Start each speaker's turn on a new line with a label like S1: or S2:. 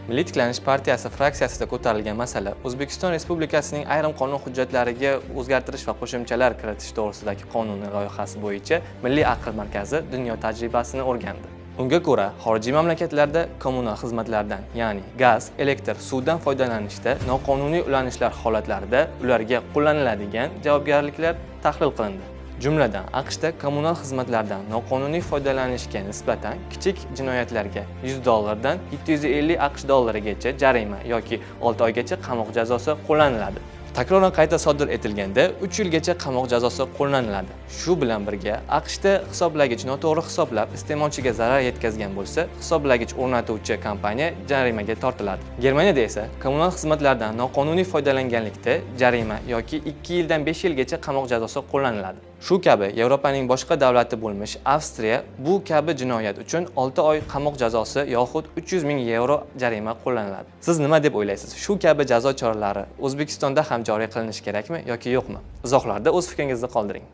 S1: Milliy tiklanish partiyasi fraksiyasida ko'tarilgan masala O'zbekiston Respublikasining ayrim qonun hujjatlariga o'zgartirish va qo'shimchalar kiritish to'g'risidagi qonunning loyihasi bo'yicha Milliy aql markazi dunyo tajribasini o'rgandi. Unga ko'ra, xorijiy mamlakatlarda kommunal xizmatlardan, ya'ni gaz, elektr, suvdan foydalanishda noqonuniy ulanishlar holatlarida ularga qo'llaniladigan javobgarliklar tahlil qilindi. Jumladan, AQShda kommunal xizmatlardan noqonuniy foydalanishga nisbatan kichik jinoyatlarga $100 dan $750 jarima yoki 6 oygacha qamoq jazosi qo'llaniladi. Takroran qayta sodir etilganda 3 yilgacha qamoq jazosi qo'llaniladi. Shu bilan birga, AQShda hisoblagich noto'g'ri hisoblab iste'molchiga zarar yetkazgan bo'lsa, hisoblagich o'rnatuvchi kompaniya jarimaga tortiladi. Germaniyada esa kommunal xizmatlardan noqonuniy foydalanganlikda jarima yoki 2 yildan 5 yilgacha qamoq jazosi qo'llaniladi. Shu kabi Yevropaning boshqa davlati bo'lmish Avstriya bu kabi jinoyat uchun 6 oy qamoq jazosi yoxud 300 ming yevro jarima qo'llaniladi. Siz nima deb o'ylaysiz? Shu kabi jazo choralari O'zbekistonda ham joriy qilinishi kerakmi yoki yo'qmi? Izohlarda o'z fikringizni qoldiring.